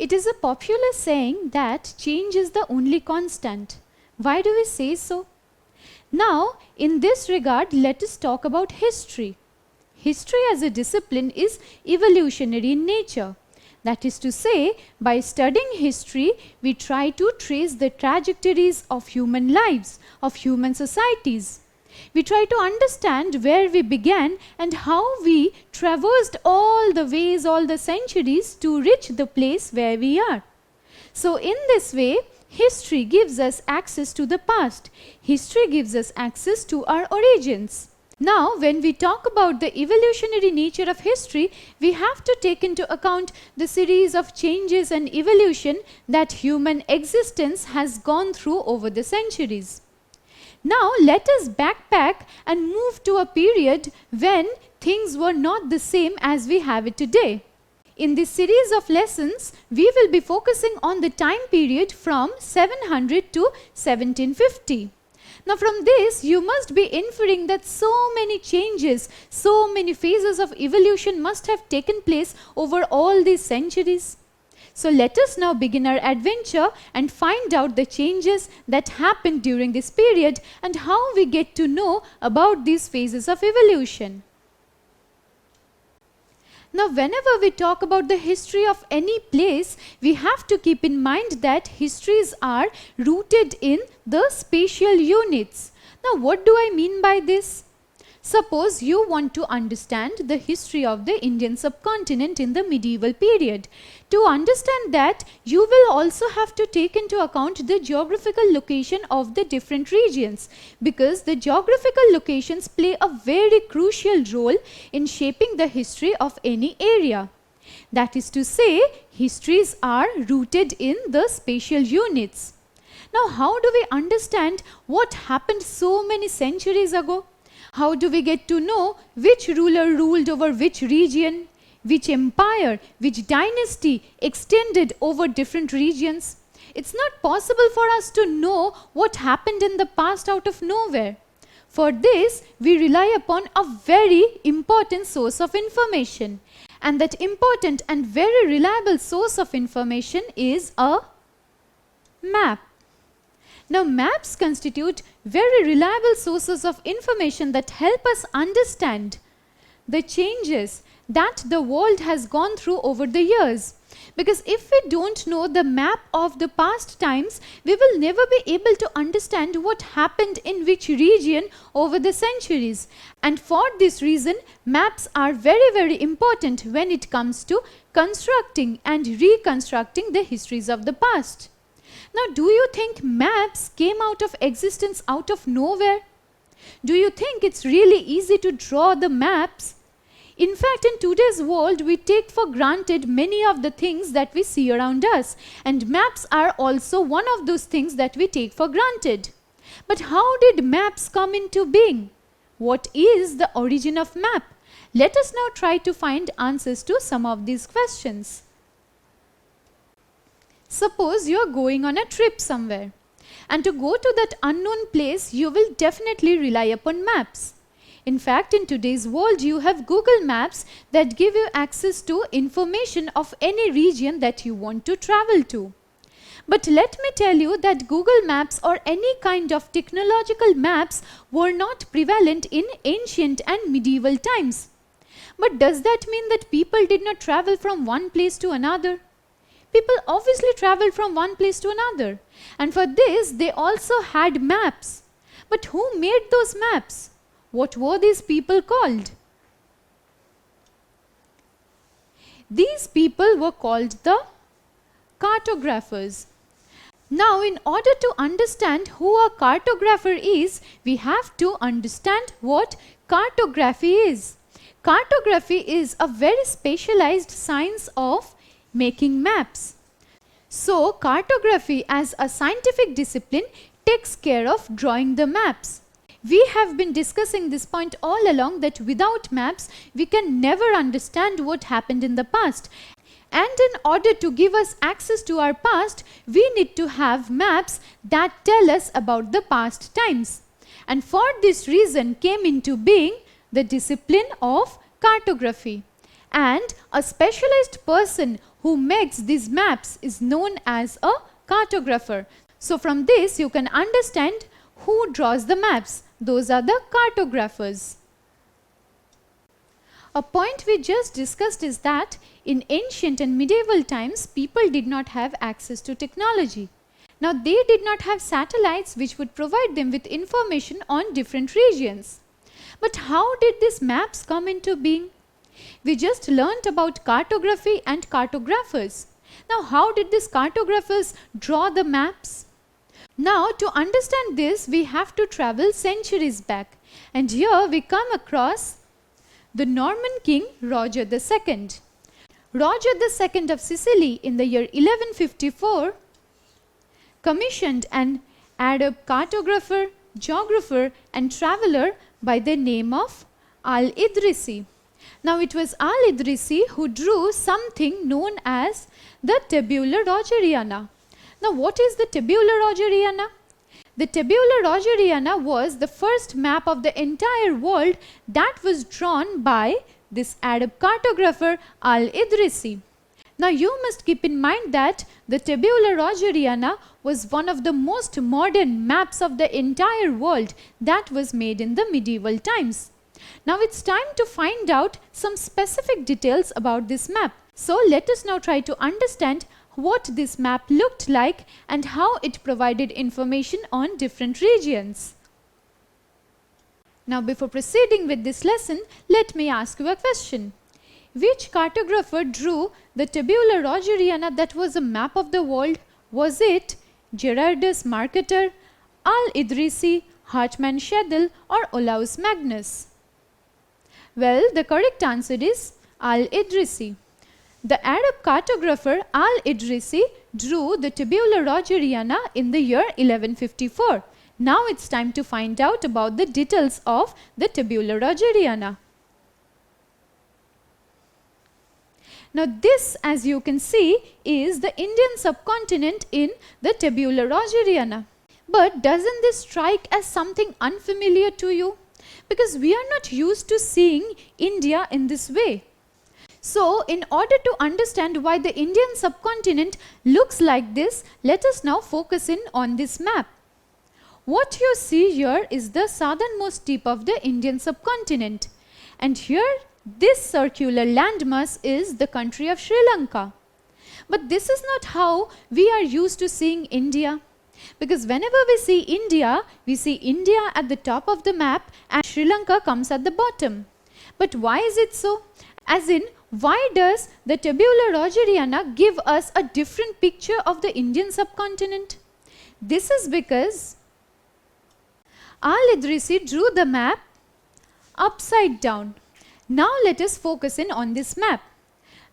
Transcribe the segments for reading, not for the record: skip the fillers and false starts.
It is a popular saying that change is the only constant. Why do we say so? Now, in this regard, let us talk about history. History as a discipline is evolutionary in nature. That is to say, by studying history, we try to trace the trajectories of human lives, of human societies. We try to understand where we began and how we traversed all the ways, all the centuries to reach the place where we are. So in this way, history gives us access to the past. History gives us access to our origins. Now, when we talk about the evolutionary nature of history, we have to take into account the series of changes and evolution that human existence has gone through over the centuries. Now, let us backpack and move to a period when things were not the same as we have it today. In this series of lessons, we will be focusing on the time period from 700 to 1750. Now from this, you must be inferring that so many changes, so many phases of evolution must have taken place over all these centuries. So let us now begin our adventure and find out the changes that happened during this period and how we get to know about these phases of evolution. Now, whenever we talk about the history of any place, we have to keep in mind that histories are rooted in the spatial units. Now, what do I mean by this? Suppose you want to understand the history of the Indian subcontinent in the medieval period. To understand that, you will also have to take into account the geographical location of the different regions, because the geographical locations play a very crucial role in shaping the history of any area. That is to say, histories are rooted in the spatial units. Now, how do we understand what happened so many centuries ago? How do we get to know which ruler ruled over which region, which empire, which dynasty extended over different regions? It's not possible for us to know what happened in the past out of nowhere. For this, we rely upon a very important source of information. And that important and very reliable source of information is a map. Now, maps constitute very reliable sources of information that help us understand the changes that the world has gone through over the years. Because if we don't know the map of the past times, we will never be able to understand what happened in which region over the centuries. And for this reason, maps are very, very important when it comes to constructing and reconstructing the histories of the past. Now, do you think maps came out of existence out of nowhere? Do you think it's really easy to draw the maps? In fact, in today's world, we take for granted many of the things that we see around us, and maps are also one of those things that we take for granted. But how did maps come into being? What is the origin of map? Let us now try to find answers to some of these questions. Suppose you are going on a trip somewhere, and to go to that unknown place, you will definitely rely upon maps. In fact, in today's world, you have Google Maps that give you access to information of any region that you want to travel to. But let me tell you that Google Maps or any kind of technological maps were not prevalent in ancient and medieval times. But does that mean that people did not travel from one place to another? People obviously traveled from one place to another, and for this they also had maps. But who made those maps? What were these people called? These people were called the cartographers. Now, in order to understand who a cartographer is, we have to understand what cartography is. Cartography is a very specialized science of making maps. So, cartography as a scientific discipline takes care of drawing the maps. We have been discussing this point all along, that without maps, we can never understand what happened in the past. And in order to give us access to our past, we need to have maps that tell us about the past times. And for this reason came into being the discipline of cartography. And a specialized person who makes these maps is known as a cartographer. So from this you can understand who draws the maps. Those are the cartographers. A point we just discussed is that in ancient and medieval times, people did not have access to technology. Now they did not have satellites which would provide them with information on different regions. But how did these maps come into being? We just learnt about cartography and cartographers. Now how did these cartographers draw the maps? Now to understand this, we have to travel centuries back, and here we come across the Norman king Roger II. Roger II of Sicily in the year 1154 commissioned an Arab cartographer, geographer and traveller by the name of Al-Idrisi. Now it was Al-Idrisi who drew something known as the Tabula Rogeriana. Now what is the Tabula Rogeriana? The Tabula Rogeriana was the first map of the entire world that was drawn by this Arab cartographer Al-Idrisi. Now you must keep in mind that the Tabula Rogeriana was one of the most modern maps of the entire world that was made in the medieval times. Now it's time to find out some specific details about this map. So let us now try to understand what this map looked like and how it provided information on different regions. Now before proceeding with this lesson, let me ask you a question. Which cartographer drew the Tabula Rogeriana that was a map of the world? Was it Gerardus Mercator, Al-Idrisi, Hartmann Schedel or Olaus Magnus? Well, the correct answer is Al-Idrisi. The Arab cartographer Al-Idrisi drew the Tabula Rogeriana in the year 1154. Now it's time to find out about the details of the Tabula Rogeriana. Now this, as you can see, is the Indian subcontinent in the Tabula Rogeriana. But doesn't this strike as something unfamiliar to you? Because we are not used to seeing India in this way. So, in order to understand why the Indian subcontinent looks like this, let us now focus in on this map. What you see here is the southernmost tip of the Indian subcontinent. And here, this circular landmass is the country of Sri Lanka. But this is not how we are used to seeing India. Because whenever we see India at the top of the map and Sri Lanka comes at the bottom. But why is it so? As in, why does the Tabula Rogeriana give us a different picture of the Indian subcontinent? This is because Al-Idrisi drew the map upside down. Now let us focus in on this map.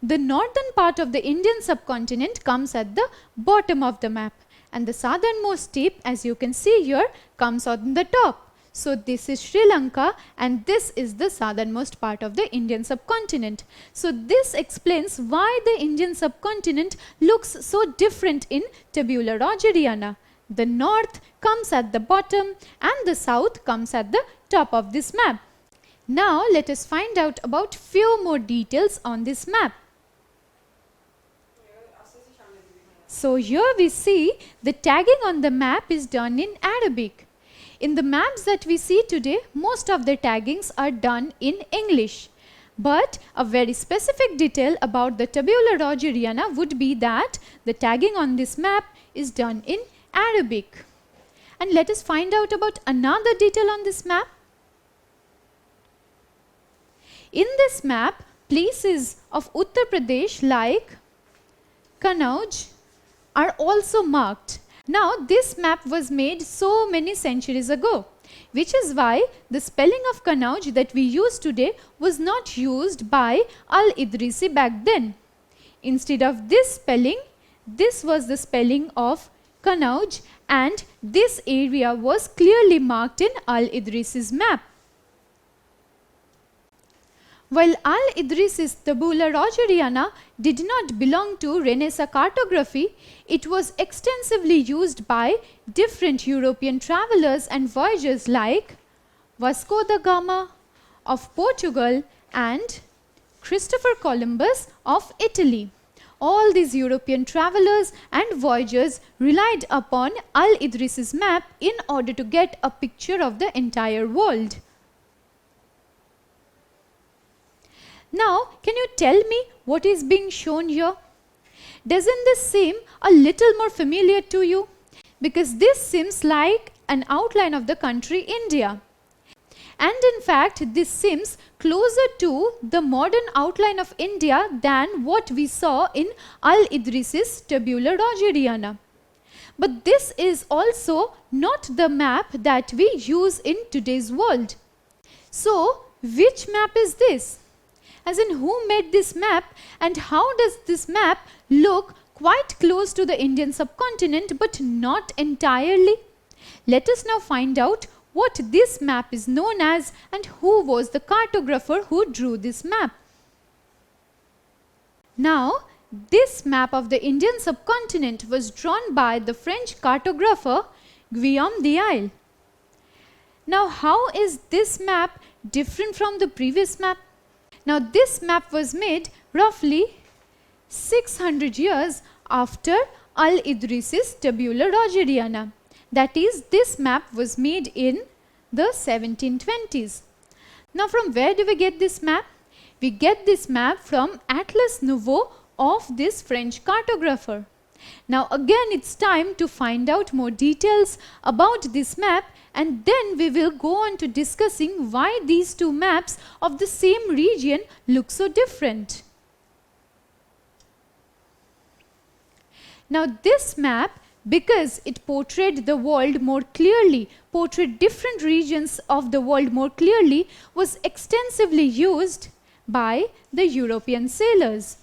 The northern part of the Indian subcontinent comes at the bottom of the map, and the southernmost tip, as you can see here, comes on the top. So this is Sri Lanka and this is the southernmost part of the Indian subcontinent. So this explains why the Indian subcontinent looks so different in Tabula Rogeriana. The north comes at the bottom and the south comes at the top of this map. Now let us find out about few more details on this map. So here we see the tagging on the map is done in Arabic. In the maps that we see today, most of the taggings are done in English. But a very specific detail about the Tabula Rogeriana would be that the tagging on this map is done in Arabic. And let us find out about another detail on this map. In this map, places of Uttar Pradesh like Kannauj are also marked. Now this map was made so many centuries ago, which is why the spelling of Kannauj that we use today was not used by Al-Idrisi back then. Instead of this spelling, this was the spelling of Kannauj and this area was clearly marked in Al-Idrisi's map. While Al-Idrisi's Tabula Rogeriana did not belong to Renaissance cartography, it was extensively used by different European travelers and voyagers like Vasco da Gama of Portugal and Christopher Columbus of Italy. all these European travelers and voyagers relied upon Al-Idris's map in order to get a picture of the entire world. Now, can you tell me what is being shown here? Doesn't this seem a little more familiar to you? Because this seems like an outline of the country India. And in fact, this seems closer to the modern outline of India than what we saw in Al-Idris's tabular Rogeriana. But this is also not the map that we use in today's world. So, which map is this? As in, who made this map, and how does this map look quite close to the Indian subcontinent but not entirely? Let us now find out what this map is known as and who was the cartographer who drew this map. Now, this map of the Indian subcontinent was drawn by the French cartographer Guillaume d'Isle. Now, how is this map different from the previous map? Now, this map was made roughly 600 years after Al-Idris's tabular Rogeriana. That is, this map was made in the 1720s. Now, from where do we get this map? We get this map from Atlas Nouveau of this French cartographer. Now, again, it's time to find out more details about this map, and then we will go on to discussing why these two maps of the same region look so different. Now, this map, because it portrayed the world more clearly, portrayed different regions of the world more clearly, was extensively used by the European sailors.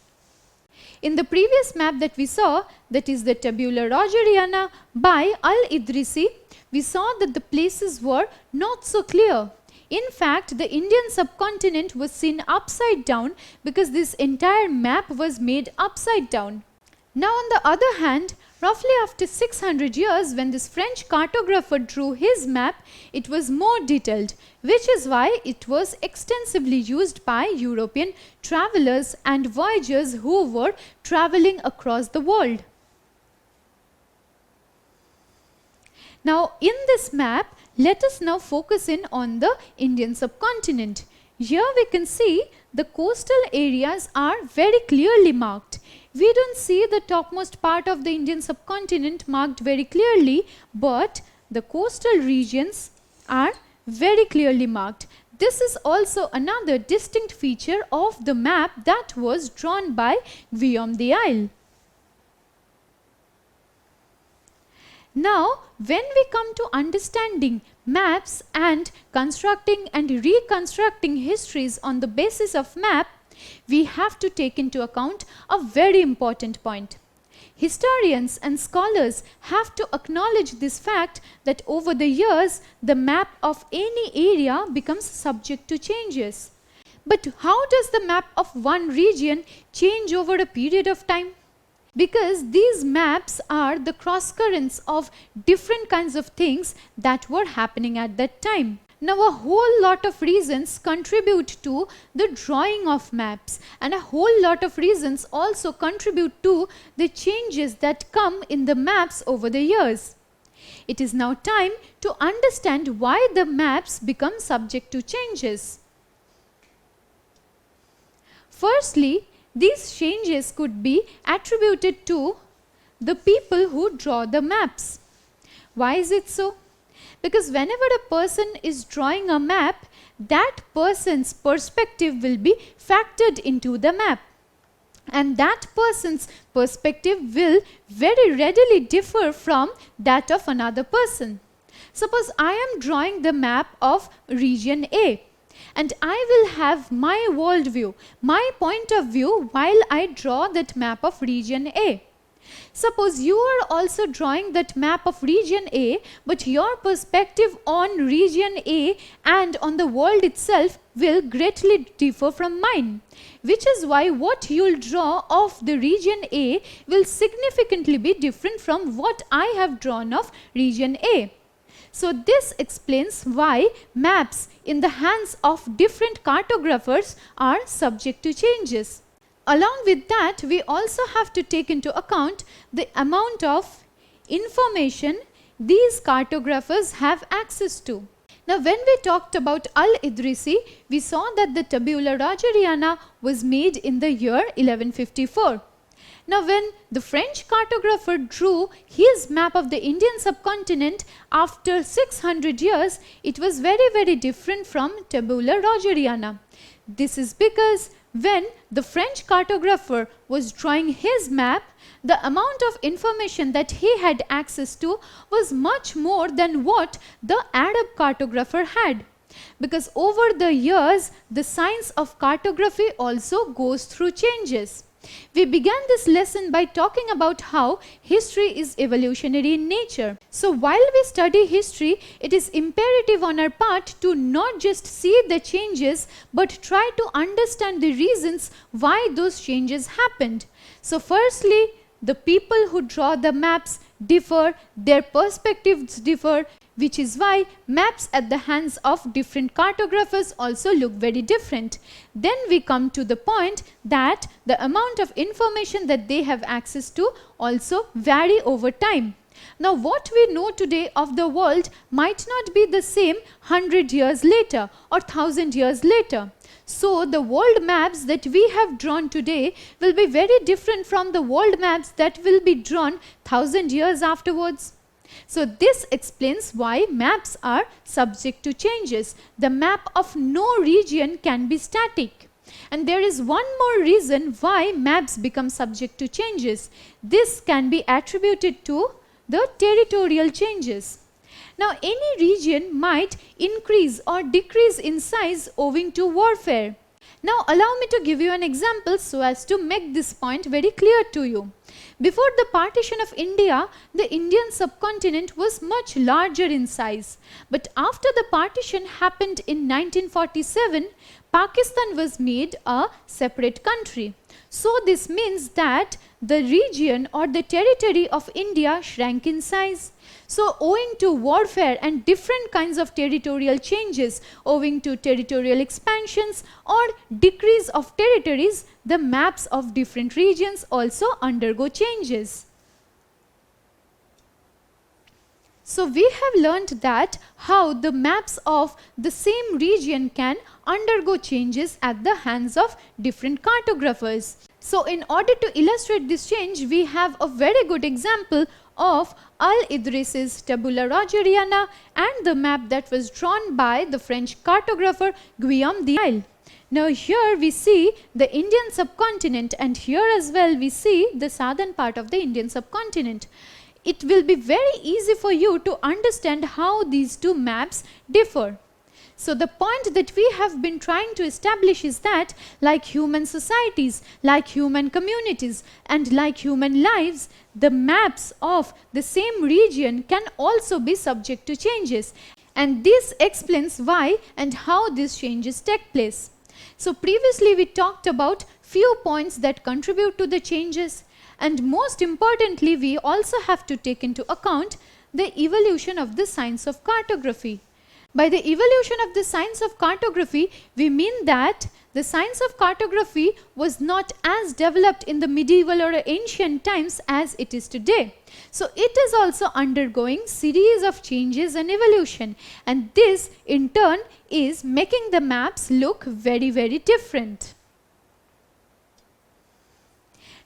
In the previous map that we saw, that is the tabular Rogeriana by Al-Idrisi, we saw that the places were not so clear. In fact, the Indian subcontinent was seen upside down because this entire map was made upside down. Now, on the other hand, roughly after 600 years, when this French cartographer drew his map, it was more detailed, which is why it was extensively used by European travelers and voyagers who were traveling across the world. Now, in this map, let us now focus in on the Indian subcontinent. Here we can see the coastal areas are very clearly marked. We don't see the topmost part of the Indian subcontinent marked very clearly, but the coastal regions are very clearly marked. This is also another distinct feature of the map that was drawn by Guillaume d'Isle. Now, when we come to understanding maps and constructing and reconstructing histories on the basis of map, we have to take into account a very important point. Historians and scholars have to acknowledge this fact that over the years, the map of any area becomes subject to changes. But how does the map of one region change over a period of time? Because these maps are the cross currents of different kinds of things that were happening at that time. Now, a whole lot of reasons contribute to the drawing of maps, and a whole lot of reasons also contribute to the changes that come in the maps over the years. It is now time to understand why the maps become subject to changes. Firstly, these changes could be attributed to the people who draw the maps. Why is it so? Because whenever a person is drawing a map, that person's perspective will be factored into the map. And that person's perspective will very readily differ from that of another person. Suppose I am drawing the map of region A, and I will have my worldview, my point of view while I draw that map of region A. Suppose you are also drawing that map of region A, but your perspective on region A and on the world itself will greatly differ from mine. Which is why what you'll draw of the region A will significantly be different from what I have drawn of region A. So this explains why maps in the hands of different cartographers are subject to changes. along with that, we also have to take into account the amount of information these cartographers have access to. Now, when we talked about Al-Idrisi, we saw that the tabula rogeriana was made in the year 1154. Now, when the French cartographer drew his map of the Indian subcontinent after 600 years, it was very different from tabula rogeriana. This is because when the French cartographer was drawing his map, the amount of information that he had access to was much more than what the Arab cartographer had. Because over the years, the science of cartography also goes through changes. We began this lesson by talking about how history is evolutionary in nature. So while we study history, it is imperative on our part to not just see the changes, but try to understand the reasons why those changes happened. So firstly, the people who draw the maps differ, their perspectives differ, which is why maps at the hands of different cartographers also look very different. Then we come to the point that the amount of information that they have access to also vary over time. Now, what we know today of the world might not be the same 100 years later or 1000 years later. So, the world maps that we have drawn today will be very different from the world maps that will be drawn 1000 years afterwards. So, this explains why maps are subject to changes. The map of no region can be static. And there is one more reason why maps become subject to changes. This can be attributed to the territorial changes. Now, any region might increase or decrease in size owing to warfare. Now, allow me to give you an example so as to make this point very clear to you. Before the partition of India, the Indian subcontinent was much larger in size. But after the partition happened in 1947, Pakistan was made a separate country. So this means that the region or the territory of India shrank in size. So owing to warfare and different kinds of territorial changes, owing to territorial expansions or decrease of territories, the maps of different regions also undergo changes. So we have learned that how the maps of the same region can undergo changes at the hands of different cartographers. So in order to illustrate this change, we have a very good example of Al-Idrisi's tabula rogeriana and the map that was drawn by the French cartographer Guillaume d'Isle. Now here we see the Indian subcontinent, and here as well we see the southern part of the Indian subcontinent. It will be very easy for you to understand how these two maps differ. So the point that we have been trying to establish is that like human societies, like human communities, and like human lives, the maps of the same region can also be subject to changes. And this explains why and how these changes take place. So previously we talked about few points that contribute to the changes, and most importantly we also have to take into account the evolution of the science of cartography. By the evolution of the science of cartography, we mean that the science of cartography was not as developed in the medieval or ancient times as it is today. So it is also undergoing series of changes and evolution, and this in turn is making the maps look very different.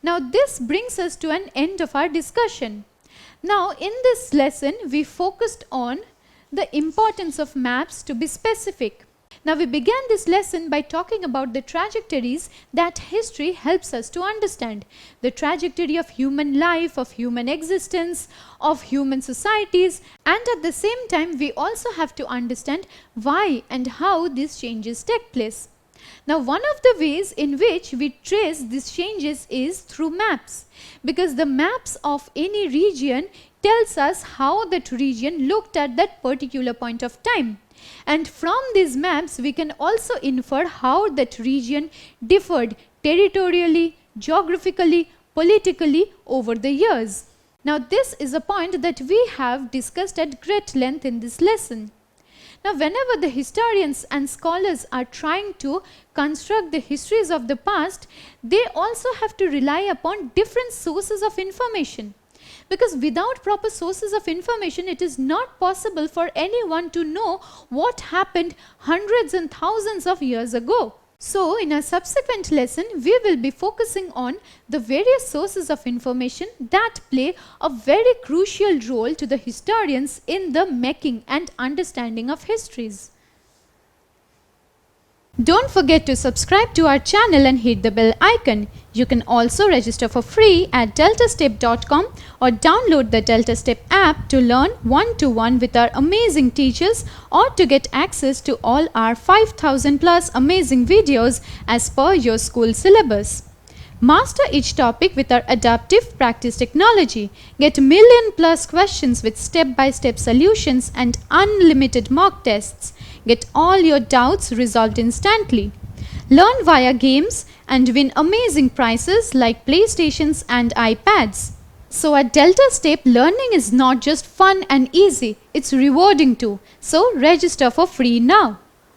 Now this brings us to an end of our discussion. Now in this lesson we focused on the importance of maps to be specific. Now we began this lesson by talking about the trajectories that history helps us to understand. The trajectory of human life, of human existence, of human societies, and at the same time we also have to understand why and how these changes take place. Now one of the ways in which we trace these changes is through maps, because the maps of any region tells us how that region looked at that particular point of time. And from these maps we can also infer how that region differed territorially, geographically, politically over the years. Now this is a point that we have discussed at great length in this lesson. Now, whenever the historians and scholars are trying to construct the histories of the past, they also have to rely upon different sources of information. Because without proper sources of information, it is not possible for anyone to know what happened hundreds and thousands of years ago. So, in a subsequent lesson, we will be focusing on the various sources of information that play a very crucial role to the historians in the making and understanding of histories. Don't forget to subscribe to our channel and hit the bell icon. You can also register for free at DeltaStep.com or download the DeltaStep app to learn one-to-one with our amazing teachers or to get access to all our 5,000 plus amazing videos as per your school syllabus. Master each topic with our adaptive practice technology. Get million plus questions with step-by-step solutions and unlimited mock tests. Get all your doubts resolved instantly. Learn via games and win amazing prizes like PlayStations and iPads. So at DeltaStep, learning is not just fun and easy, it's rewarding too. So register for free now.